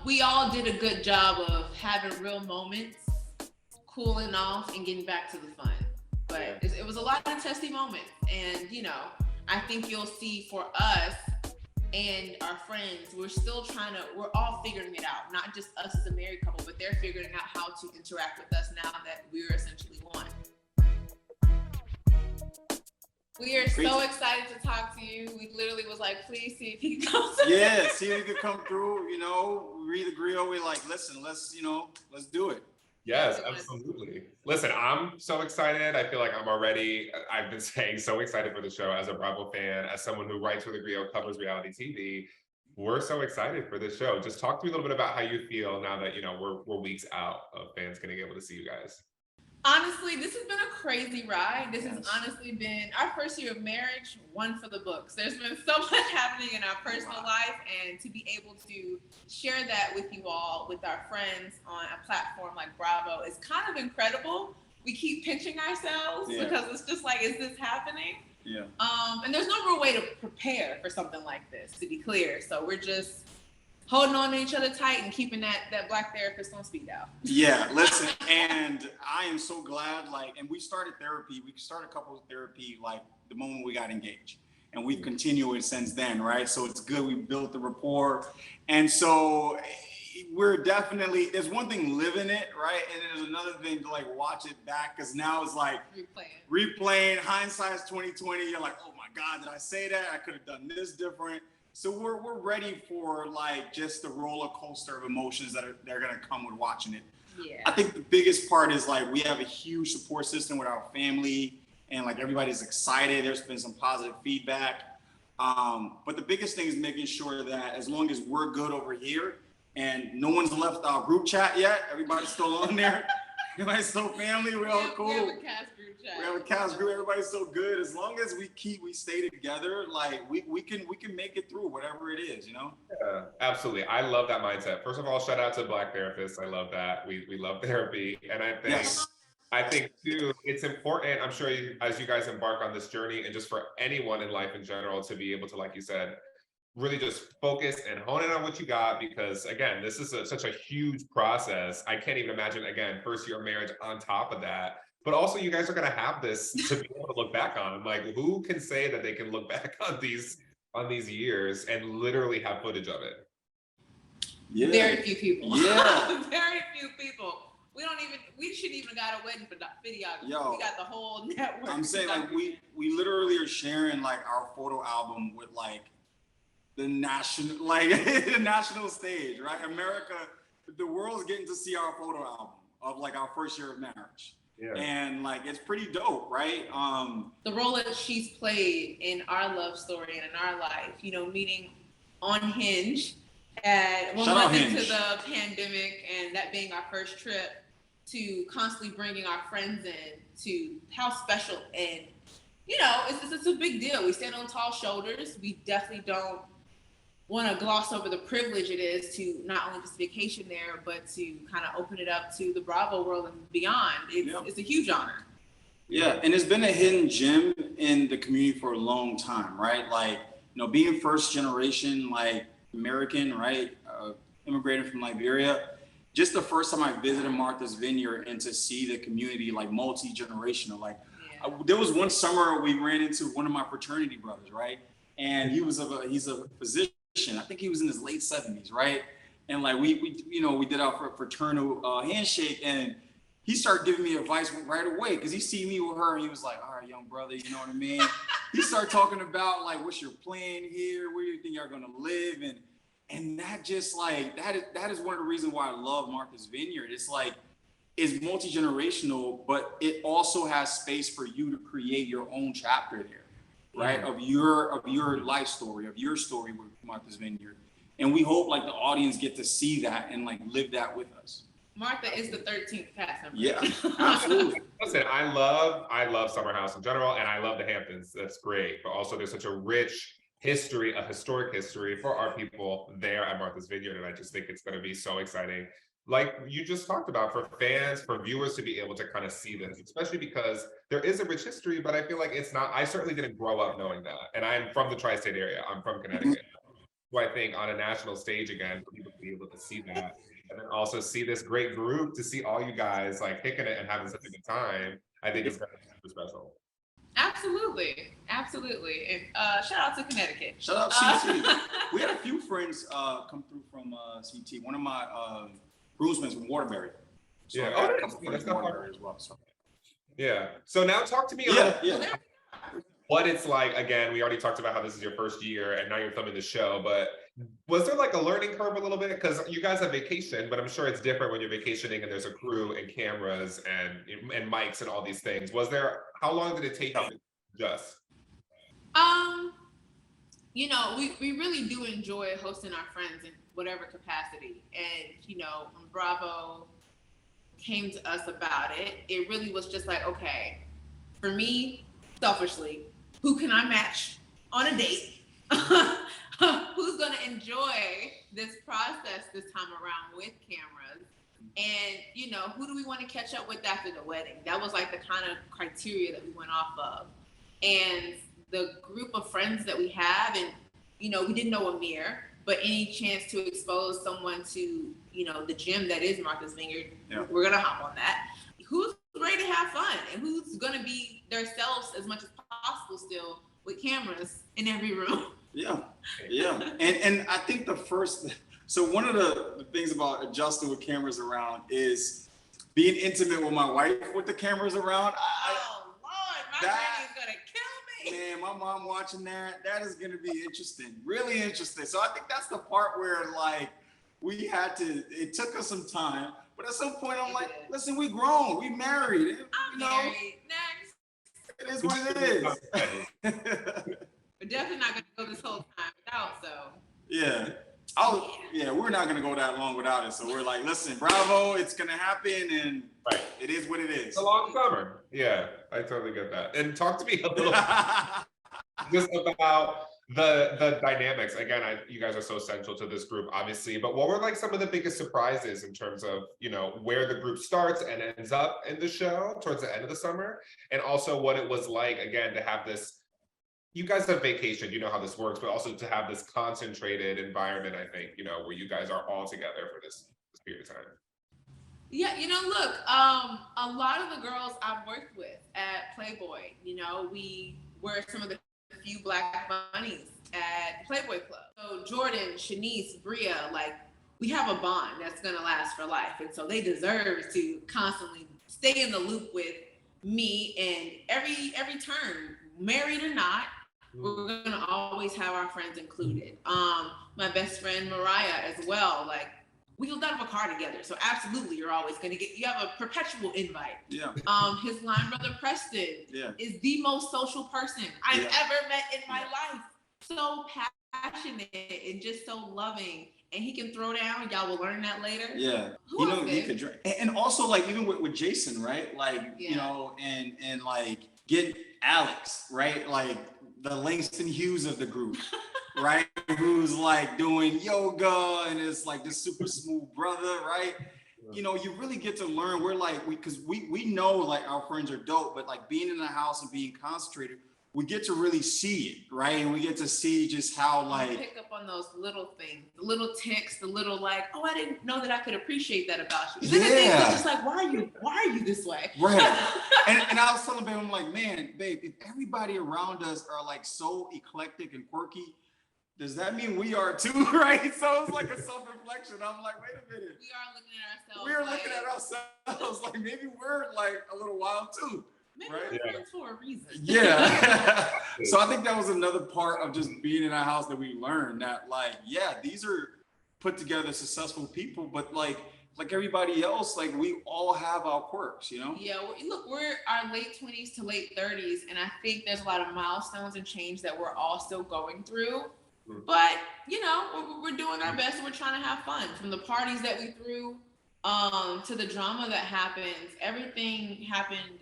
we all did a good job of having real moments, cooling off, and getting back to the fun. But it was a lot of testy moments, and I think you'll see for us and our friends, we're all figuring it out. Not just us as a married couple, but they're figuring out how to interact with us now that we're essentially one. We are so excited to talk to you. We literally was like, please see if he can come through. Yeah, see if he could come through. We read the grill. We're like, listen, let's do it. Yes, absolutely. Listen, I'm so excited. I feel like I've been saying so excited for the show as a Bravo fan, as someone who writes for the Griot, covers reality TV. We're so excited for this show. Just talk to me a little bit about how you feel now that, we're weeks out of fans getting able to see you guys. Honestly, this has been a crazy ride. This has honestly been our first year of marriage, one for the books. There's been so much happening in our personal life, and to be able to share that with you all, with our friends on a platform like Bravo, is kind of incredible. We keep pinching ourselves because it's just like, is this happening? Yeah. And there's no real way to prepare for something like this, to be clear. So we're just holding on to each other tight and keeping that Black therapist on speed dial. Yeah, listen, and I am so glad, and we started therapy. We started couples therapy, the moment we got engaged. And we've continued it since then, right? So it's good. We built the rapport. And so we're definitely, there's one thing living it, right? And there's another thing to watch it back, because now it's replaying, hindsight's 2020. You're like, oh my God, did I say that? I could have done this different. So we're ready for just the roller coaster of emotions that are gonna come with watching it. Yeah. I think the biggest part is we have a huge support system with our family, and everybody's excited. There's been some positive feedback. But the biggest thing is making sure that as long as we're good over here and no one's left our group chat yet, everybody's still on there. Everybody's still family. We're all cool. We have a cast group chat. We have a cast group. Everybody's so good. As long as we stay together, we can make it through whatever it is, Yeah, absolutely. I love that mindset. First of all, shout out to Black therapists. I love that. We love therapy, and I think too, it's important. I'm sure as you guys embark on this journey, and just for anyone in life in general, to be able to, like you said, really just focus and hone in on what you got, because again, this is such a huge process. I can't even imagine, again, first year of marriage on top of that. But also, you guys are going to have this to be able to look back on. Who can say that they can look back on these years and literally have footage of it? Yeah. Very few people. Yeah. Very few people. We shouldn't even got a wedding videographer. Yo, we got the whole network. I'm saying we literally are sharing our photo album with the national the national stage, right? America, the world's getting to see our photo album of our first year of marriage. Yeah. And it's pretty dope, right? The role that she's played in our love story and in our life, meeting on Hinge at 1 month into the pandemic, and that being our first trip, to constantly bringing our friends in, to how special, and it's a big deal. We stand on tall shoulders. We definitely don't want to gloss over the privilege it is to not only just vacation there, but to kind of open it up to the Bravo world and beyond. It's a huge honor. Yeah, and it's been a hidden gem in the community for a long time, right? Being first generation, American, right? Immigrating from Liberia. Just the first time I visited Martha's Vineyard, and to see the community multi-generational, there was one summer we ran into one of my fraternity brothers, right? And he's a physician. I think he was in his late 70s, right? And we did our fraternal handshake, and he started giving me advice right away, because he see me with her, and he was like, all right, young brother, you know what I mean? He started talking about what's your plan here? Where do you think you're gonna live? And that just that is one of the reasons why I love Martha's Vineyard. It's multi-generational, but it also has space for you to create your own chapter there, right? Of your life story, of your story with Martha's Vineyard. And we hope the audience get to see that and live that with us. Martha is the 13th cast member. Yeah, absolutely. Listen, I love Summer House in general, and I love the Hamptons. That's great. But also, there's such a rich history, a historic history for our people there at Martha's Vineyard, and I just think it's going to be so exciting. Like you just talked about, for fans, for viewers to be able to kind of see this, especially because there is a rich history, but I feel like it's not, I certainly didn't grow up knowing that. And I'm from the tri-state area. I'm from Connecticut. So I think on a national stage again, for people to be able to see that, and then also see this great group, to see all you guys like kicking it and having such a good time, I think it's gonna be super special. Absolutely, absolutely, and shout out to Connecticut. Shout out CT. We had a few friends come through from CT. One of my groomsmen from Waterbury. So Yeah. I got Oh, a couple friends from Waterbury as well. So. Yeah. So now talk to me about what it's like. Again, we already talked about how this is your first year and now you're filming the show, but was there like a learning curve a little bit? Because you guys have vacation, but I'm sure it's different when you're vacationing and there's a crew and cameras and mics and all these things. How long did it take you to adjust? You know, we really do enjoy hosting our friends in whatever capacity. And, you know, when Bravo came to us about it, it really was just like, okay, for me, selfishly, who can I match on a date? Who's going to enjoy this process this time around with cameras? And, you know, who do we want to catch up with after the wedding? That was like the kind of criteria that we went off of. And the group of friends that we have, and, you know, we didn't know Amir, but any chance to expose someone to, you know, the gym that is Martha's Vineyard, we're going to hop on that. Who's ready to have fun and who's going to be themselves as much as possible still with cameras in every room? Yeah. And I think so one of the things about adjusting with cameras around is being intimate with my wife with the cameras around. Oh, Lord, my granny's going to kill me. Man, my mom watching that is going to be interesting, really interesting. So I think that's the part where, like, it took us some time, but at some point I'm like, listen, we grown, we married. I'm married. Next. It is what it is. We're definitely not going to go this whole time without, so. Yeah. We're not going to go that long without it. So we're like, listen, Bravo, it's going to happen, and it is what it is. It's a long summer. Yeah, I totally get that. And talk to me a little just about the dynamics. Again, you guys are so central to this group, obviously, but what were like some of the biggest surprises in terms of, you know, where the group starts and ends up in the show towards the end of the summer, and also what it was like, again, to have this, you guys have vacation, you know how this works, but also to have this concentrated environment, I think, you know, where you guys are all together for this period of time. Yeah, you know, look, a lot of the girls I've worked with at Playboy, you know, we were some of the few Black bunnies at Playboy Club. So Jordan, Shanice, Bria, like, we have a bond that's gonna last for life. And so they deserve to constantly stay in the loop with me, and every turn, married or not, we're gonna always have our friends included. My best friend Mariah as well, like, we lived out of a car together, so absolutely you have a perpetual invite. Yeah. His line brother Preston is the most social person I've ever met in my life. So passionate and just so loving, and he can throw down. Y'all will learn that later. Yeah. He could drink. And also, like, even with Jason, right? Like, you know, and like get Alex, right? Like the Langston Hughes of the group. Right, who's like doing yoga and is like this super smooth brother, right? You know, you really get to learn. We're like, because we know like our friends are dope, but like being in the house and being concentrated, we get to really see it, right? And we get to see just how like pick up on those little things, the little ticks, the little like, oh, I didn't know that I could appreciate that about you. It's just like, why are you this way? Right. and I was telling babe, I'm like, man, babe, if everybody around us are like so eclectic and quirky, does that mean we are too, right? So it's like a self-reflection. I'm like, wait a minute. We are looking at ourselves. Like maybe we're like a little wild too. Maybe right? we're friends for a reason. Yeah. So I think that was another part of just being in a house that we learned that like, yeah, these are put together successful people, but like everybody else, like we all have our quirks, you know? Yeah, well, look, we're our late 20s to late 30s, and I think there's a lot of milestones and change that we're all still going through. But, you know, we're doing our best and we're trying to have fun. From the parties that we threw to the drama that happens, everything happened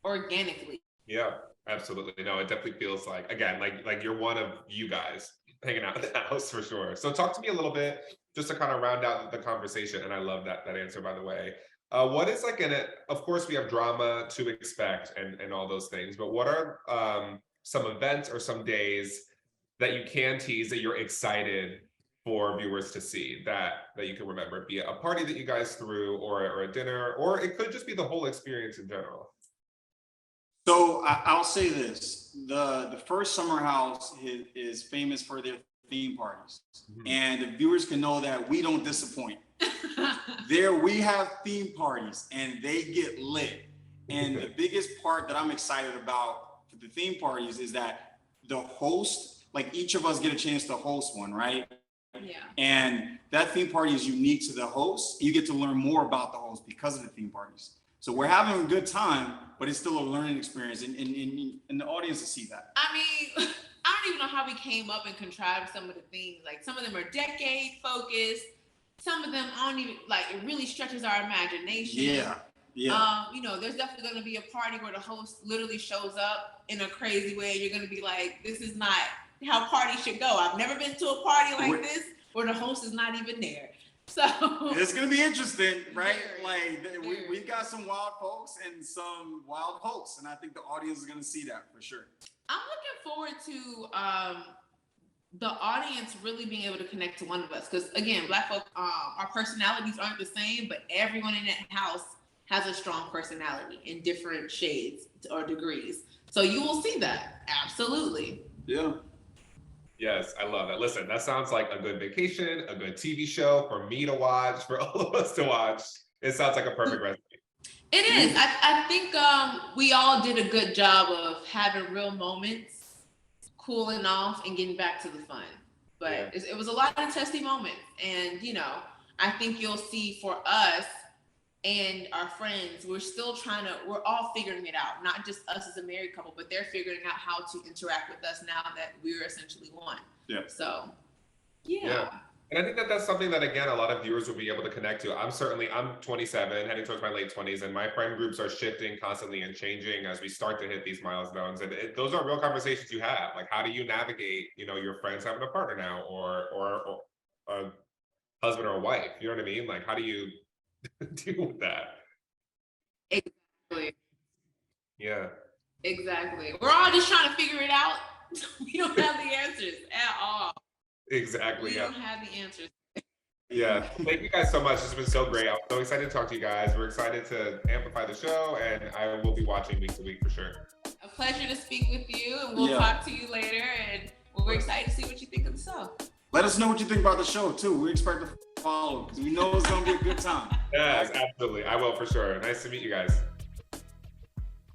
organically. Yeah, absolutely. No, it definitely feels like, again, like you're one of you guys hanging out in the house for sure. So talk to me a little bit, just to kind of round out the conversation. And I love that answer, by the way. What is like of course we have drama to expect and all those things, but what are some events or some days that you can tease that you're excited for viewers to see that you can remember, be it a party that you guys threw or a dinner, or it could just be the whole experience in general? So I'll say this: the first summer house is famous for their theme parties, and the viewers can know that we don't disappoint. There we have theme parties, and they get lit. And the biggest part that I'm excited about for the theme parties is that the host, like each of us get a chance to host one, right? Yeah. And that theme party is unique to the host. You get to learn more about the host because of the theme parties. So we're having a good time, but it's still a learning experience, and the audience will see that. I mean, I don't even know how we came up and contrived some of the things. Like some of them are decade focused. Some of them aren't even, like, it really stretches our imagination. Yeah. Yeah. You know, there's definitely going to be a party where the host literally shows up in a crazy way. You're going to be like, this is not how parties should go. I've never been to a party like this where the host is not even there. So it's going to be interesting, right? Very. We've got some wild folks and some wild hosts, and I think the audience is going to see that for sure. I'm looking forward to the audience really being able to connect to one of us. Because again, Black folk, our personalities aren't the same, but everyone in that house has a strong personality in different shades or degrees. So you will see that. Absolutely. Yeah. Yes, I love that. Listen, that sounds like a good vacation, a good TV show for me to watch, for all of us to watch. It sounds like a perfect recipe. It is. I think we all did a good job of having real moments, cooling off, and getting back to the fun. But it was a lot of testy moments. And, you know, I think you'll see for us and our friends, we're all figuring it out. Not just us as a married couple, but they're figuring out how to interact with us now that we're essentially one. Yeah. So, yeah. And I think that that's something that, again, a lot of viewers will be able to connect to. I'm 27, heading towards my late 20s, and my friend groups are shifting constantly and changing as we start to hit these milestones. And those are real conversations you have. Like, how do you navigate, you know, your friends having a partner now, or a husband or a wife? You know what I mean? Like, how do you deal with that? Exactly. Yeah. Exactly. We're all just trying to figure it out. We don't have the answers at all. Exactly. We don't have the answers. Yeah. Thank you guys so much. This has been so great. I'm so excited to talk to you guys. We're excited to amplify the show, and I will be watching week to week for sure. A pleasure to speak with you, and we'll talk to you later. And we're excited to see what you think of the show. Let us know what you think about the show too. We expect to follow because we know it's gonna be a good time. Yes, absolutely. I will for sure. Nice to meet you guys.